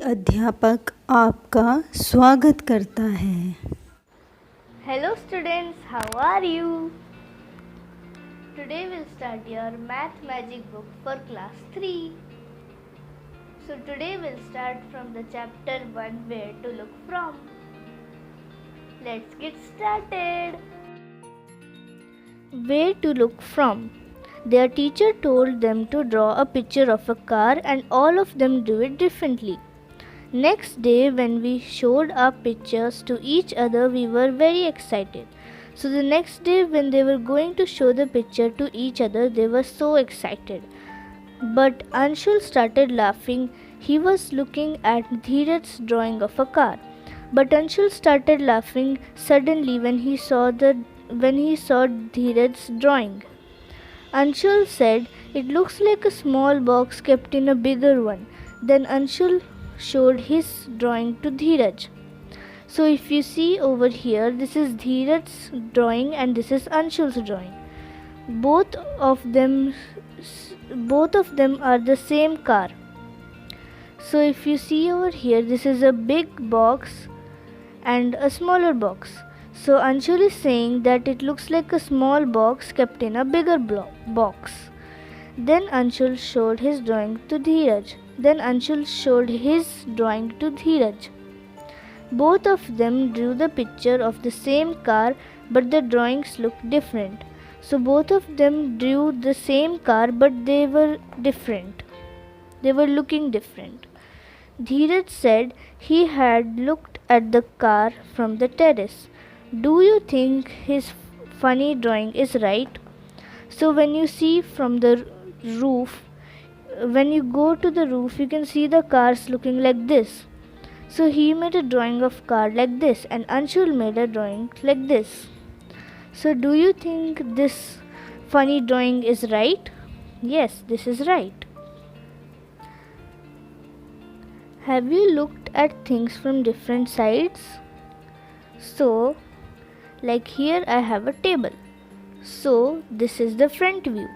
अध्यापक आपका स्वागत करता है। Hello students, how are you? Today we'll start your math magic book for class 3. So today we'll start from the chapter 1 where to look from. Let's get started. Where to look from. Their teacher told them to draw a picture of a car and all of them drew it differently. Next day, when we showed our pictures to each other, we were very excited. So, the next day, when they were going to show the picture to each other, they were so excited. But Anshul started laughing. He was looking at Dheeraj's drawing of a car. But Anshul started laughing suddenly when he saw Dheeraj's drawing. Anshul said, "It looks like a small box kept in a bigger one." Then Anshul showed his drawing to Dheeraj. So if you see over here, this is Dheeraj's drawing and this is Anshul's drawing. Both of them are the same car. So if you see over here, this is a big box and a smaller box. So Anshul is saying that it looks like a small box kept in a bigger box. Then Anshul showed his drawing to Dheeraj. Both of them drew the picture of the same car, but the drawings looked different. So both of them drew the same car, but they were different. They were looking different. Dheeraj said he had looked at the car from the terrace. Do you think his funny drawing is right? So when you see from the roof, when you go to the roof, you can see the cars looking like this. So he made a drawing of car like this and Anshul made a drawing like this. So do you think this funny drawing is right? Yes, this is right. Have you looked at things from different sides? So, like here I have a table. So this is the front view.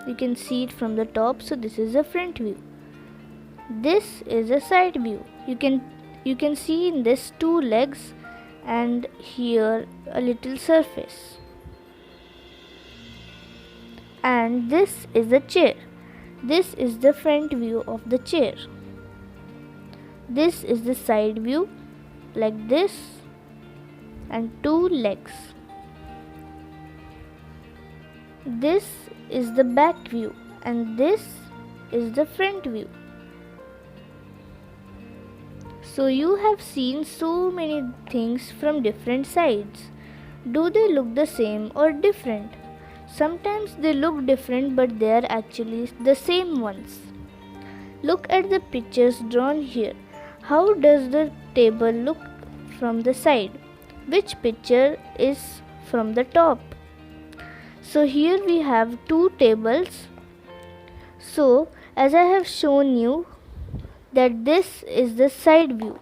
You can see it from the top, so this is the front view. This is a side view. You can see in this two legs and here a little surface. And this is a chair. This is the front view of the chair. This is the side view, like this, and two legs. This is the back view and this is the front view. So you have seen so many things from different sides. Do they look the same or different? Sometimes they look different, but they are actually the same ones. Look at the pictures drawn here. How does the table look from the side? Which picture is from the top? So here we have two tables. So as I have shown you that this is the side view.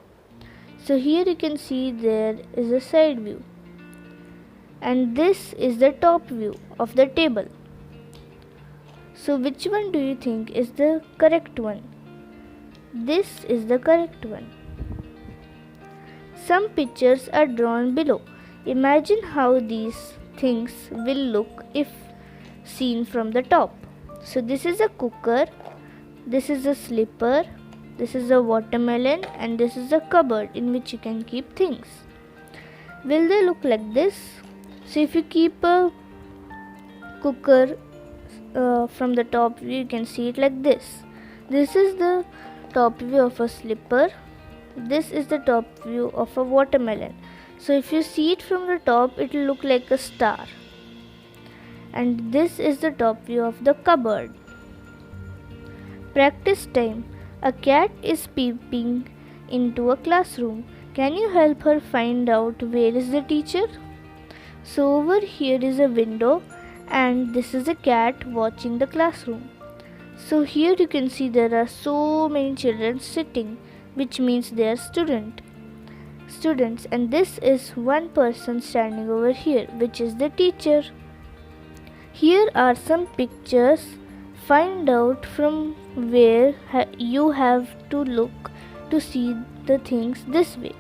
So here you can see there is a side view. And this is the top view of the table. So which one do you think is the correct one? This is the correct one. Some pictures are drawn below. Imagine how these things will look if seen from the top. So this is a cooker, this is a slipper, this is a watermelon, and this is a cupboard in which you can keep things. Will they look like this? So if you keep a cooker from the top view, you can see it like this. This is the top view of a slipper. This is the top view of a watermelon. So if you see it from the top, it will look like a star. And this is the top view of the cupboard. Practice time. A cat is peeping into a classroom. Can you help her find out where is the teacher? So over here is a window and this is a cat watching the classroom. So here you can see there are so many children sitting, which means they are students, and this is one person standing over here, which is the teacher. Here are some pictures. Find out from where you have to look to see the things this way.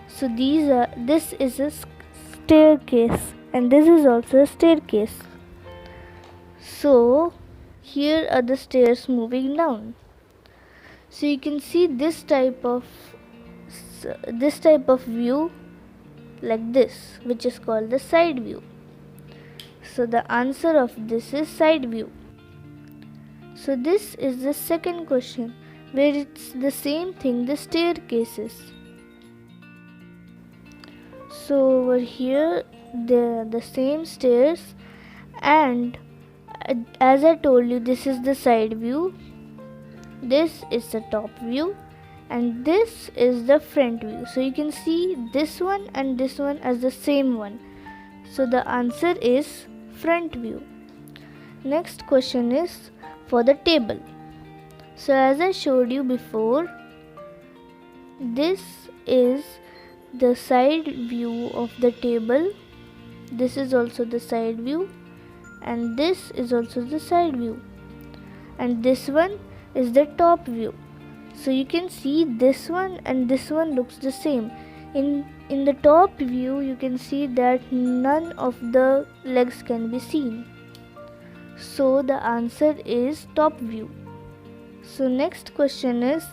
So this is a staircase and this is also a staircase. So here are the stairs moving down. So you can see this type of view like this, which is called the side view. So the answer of this is side view. So this is the second question, where it's the same thing, the staircases. So over here there are the same stairs, and as I told you, this is the side view, this is the top view, and this is the front view. So you can see this one and this one as the same one. So the answer is front view. Next question is for the table. So as I showed you before, this is the side view of the table, this is also the side view, and this is also the side view, and this one is the top view. So you can see this one and this one looks the same. In the top view you can see that none of the legs can be seen. So the answer is top view. So next question is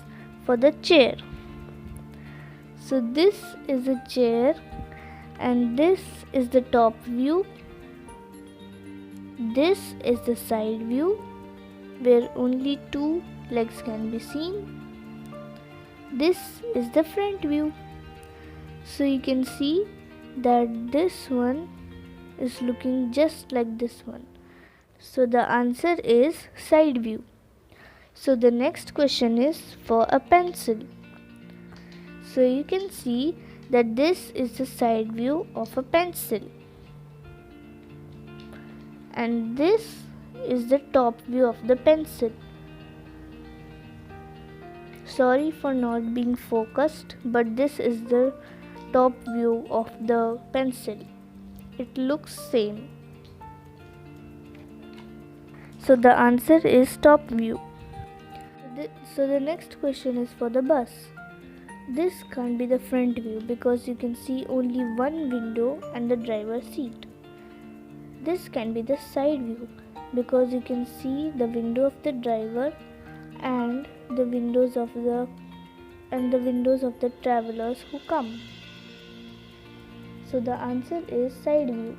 for the chair. So this is a chair and this is the top view. This is the side view where only two legs can be seen. This is the front view. So you can see that this one is looking just like this one. So the answer is side view. So the next question is for a pencil. So you can see that this is the side view of a pencil, and this is the top view of the pencil. Sorry for not being focused, but this is the top view of the pencil. It looks same. So the answer is top view. So the next question is for the bus. This can't be the front view because you can see only one window and the driver's seat. This can be the side view because you can see the window of the driver and the windows of the travelers who come. So the answer is side view.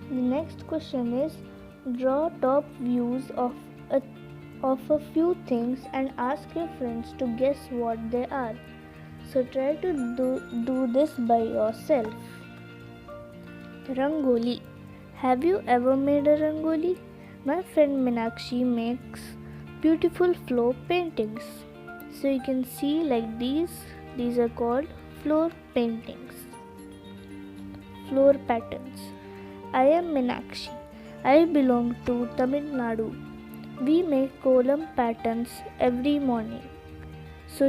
The next question is draw top views of a few things and ask your friends to guess what they are. So try to do this by yourself. Rangoli. Have you ever made a rangoli? My friend Meenakshi makes beautiful floor paintings. So you can see like these are called floor paintings, floor patterns. I am Meenakshi. I belong to Tamil Nadu. We make kolam patterns every morning. So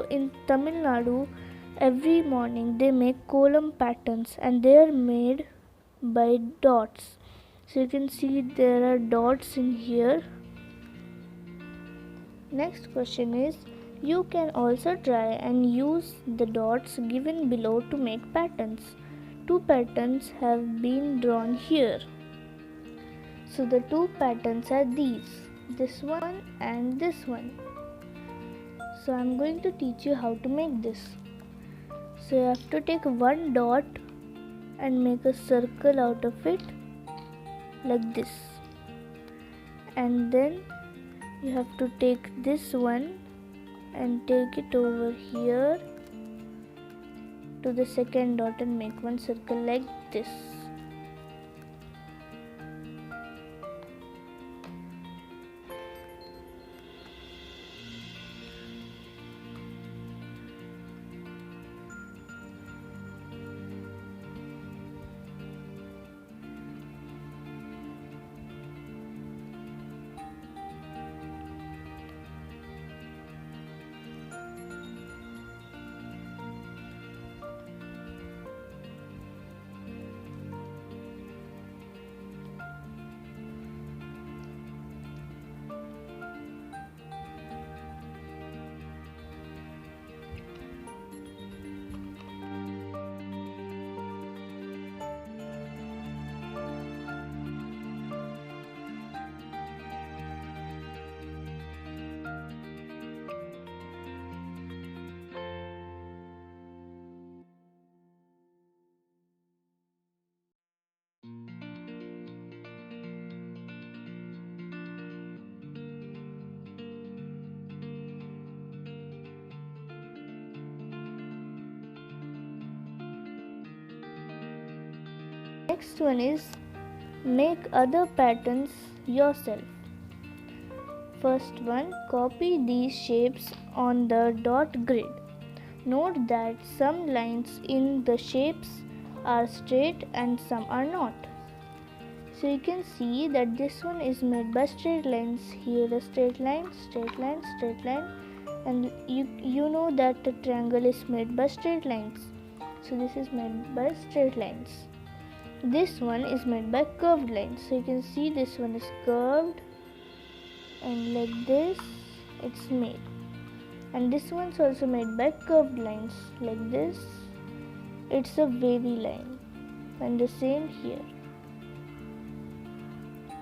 in Tamil Nadu, every morning they make kolam patterns and they are made by dots. So you can see there are dots in here. Next question is, you can also try and use the dots given below to make patterns. Two patterns have been drawn here. So the two patterns are this one and this one. So I am going to teach you how to make this. So you have to take one dot and make a circle out of it like this, and then you have to take this one and take it over here to the second dot and make one circle like this. Next one is make other patterns yourself. First one, copy these shapes on the dot grid. Note that some lines in the shapes are straight and some are not. So you can see that this one is made by straight lines. Here a straight line, straight line, straight line, and you know that the triangle is made by straight lines. So this is made by straight lines. This one is made by curved lines. So you can see this one is curved, and like this it's made. And this one's also made by curved lines, like this. It's a wavy line, and the same here.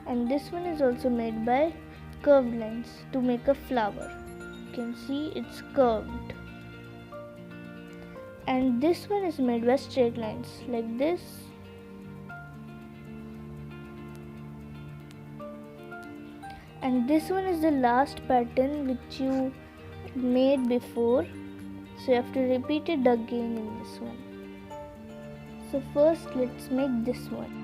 And this one is also made by curved lines to make a flower. You can see it's curved. And this one is made by straight lines, like this. And this one is the last pattern which you made before, so you have to repeat it again in this one. So first let's make this one.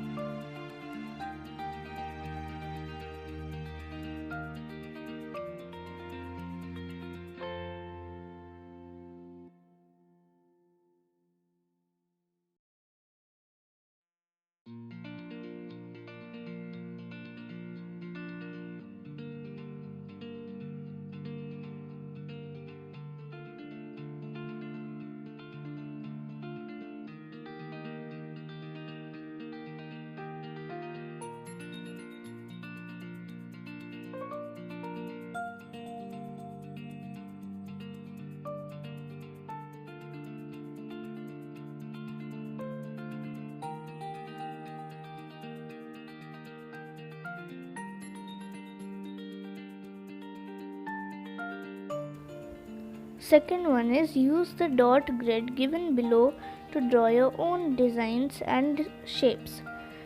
Second one is use the dot grid given below to draw your own designs and shapes.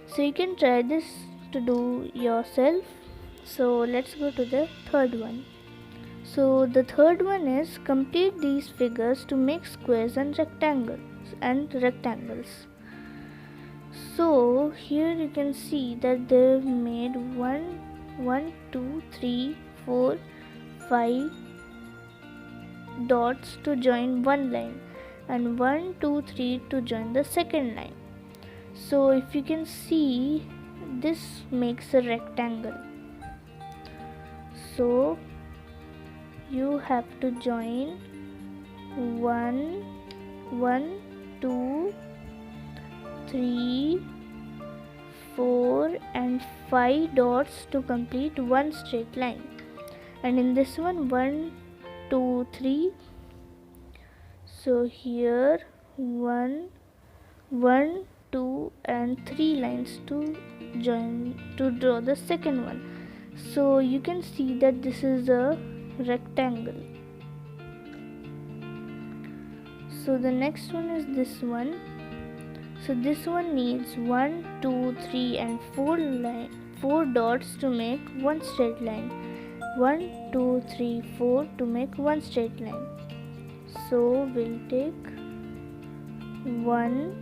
So you can try this to do yourself. So let's go to the third one. So the third one is complete these figures to make squares and rectangles. So here you can see that they've made 1, 2, 3, 4, 5 dots to join one line, and 1, 2, 3 to join the second line. So if you can see, this makes a rectangle. So you have to join 1, 2, 3, 4 and 5 dots to complete one straight line. And in this one, 1, 2, 3. So here 1, 2 and 3 lines to join to draw the second one. So you can see that this is a rectangle. So the next one is this one. So this one needs 1, 2, 3 and 4 dots to make one straight line. 1, 2, 3, 4 to make one straight line. So we'll take 1,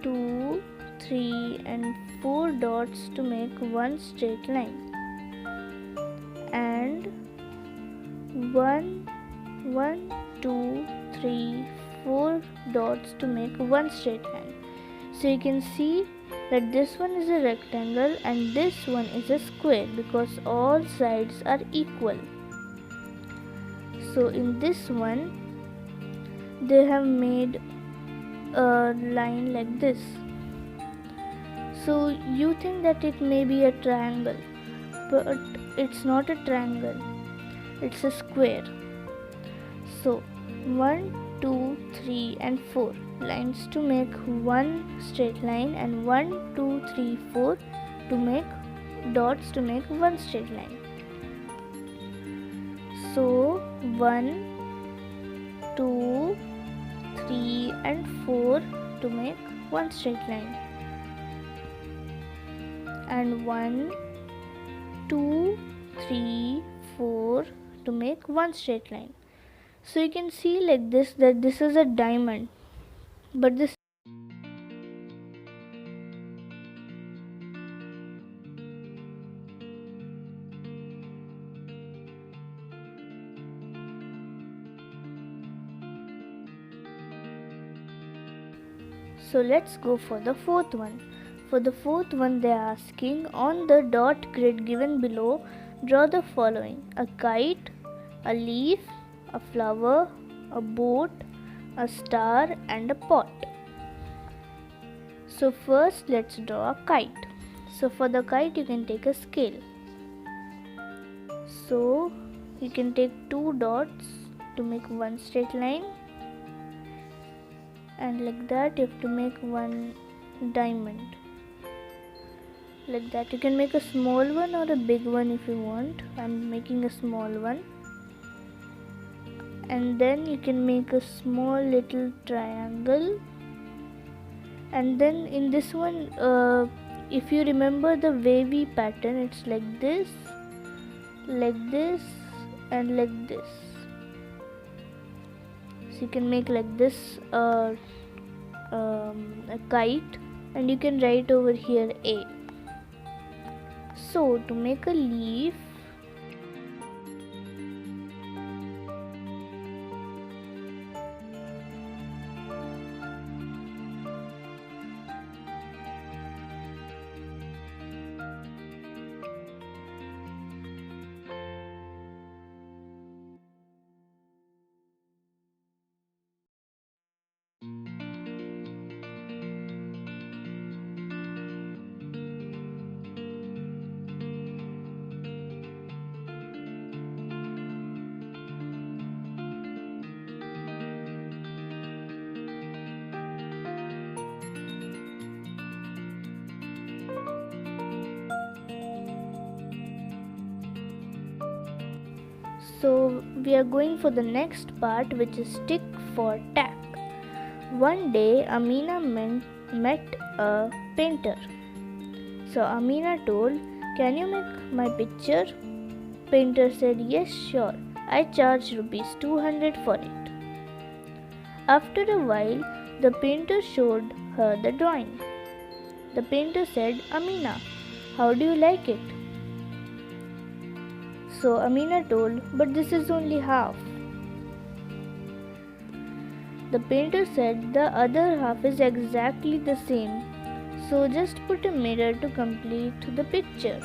2, 3 and 4 dots to make one straight line, and 1, 2, 3, 4 dots to make one straight line. So you can see that this one is a rectangle and this one is a square because all sides are equal. So in this one they have made a line like this. So you think that it may be a triangle, but it's not a triangle, it's a square. So 1, 2, 3 and 4 lines to make one straight line, and 1, 2, 3, 4 to make dots to make one straight line. So 1, 2, 3 and 4 to make one straight line, and 1, 2, 3, 4 to make one straight line. So you can see like this that this is a diamond, but this So let's go for the fourth one. For the fourth one, they are asking, on the dot grid given below, draw the following: a kite, a leaf, a flower, a boat, a star, and a pot. So first let's draw a kite. So for the kite you can take a scale. So you can take 2 dots to make one straight line, and like that you have to make one diamond. Like that you can make a small one or a big one if you want. I'm making a small one. And then you can make a small little triangle, and then in this one if you remember the wavy pattern, it's like this, and like this. So you can make like this a kite, and you can write over here A. So to make a leaf, so we are going for the next part, which is tick for tack. One day Amina met a painter. So Amina told, "Can you make my picture?" Painter said, "Yes, sure. I charge rupees 200 for it." After a while, the painter showed her the drawing. The painter said, "Amina, how do you like it?" So Amina told, "But this is only half." The painter said, "The other half is exactly the same, so just put a mirror to complete the picture.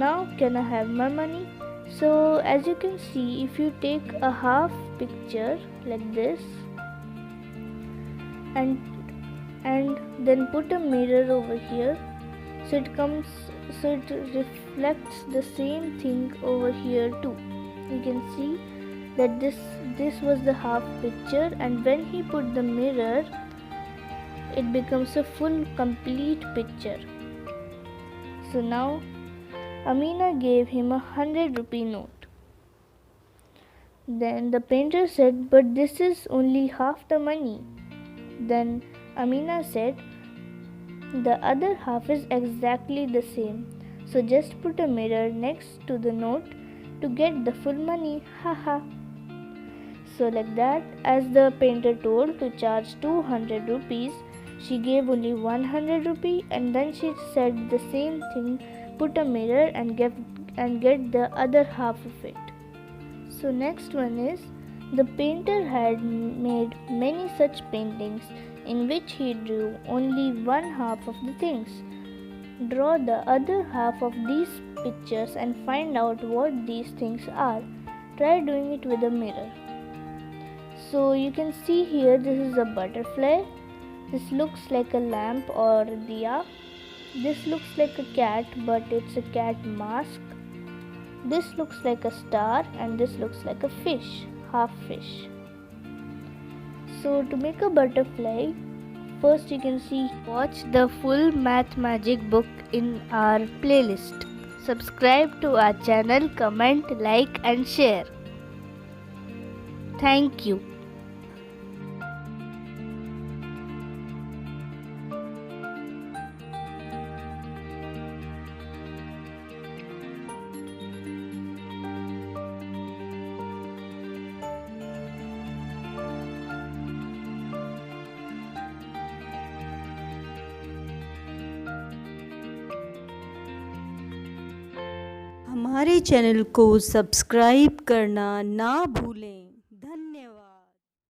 Now can I have my money?" So as you can see, if you take a half picture like this and then put a mirror over here, so it reflects the same thing over here too. You can see that this was the half picture, and when he put the mirror, it becomes a full complete picture. So now Amina gave him a 100-rupee note. Then the painter said, "But this is only half the money." Then Amina said, "The other half is exactly the same, so just put a mirror next to the note to get the full money, haha." So like that, as the painter told to charge 200 rupees, she gave only 100 rupee, and then she said the same thing, put a mirror and get the other half of it. So next one is, the painter had made many such paintings in which he drew only one half of the things. Draw the other half of these pictures and find out what these things are. Try doing it with a mirror. So you can see here, this is a butterfly. This looks like a lamp or a diya. This looks like a cat, but it's a cat mask. This looks like a star, and this looks like a fish, half fish. So to make a butterfly, first you can see, watch the full Math Magic book in our playlist. Subscribe to our channel, comment, like and share. Thank you. हमारे channel को subscribe करना ना भूलें।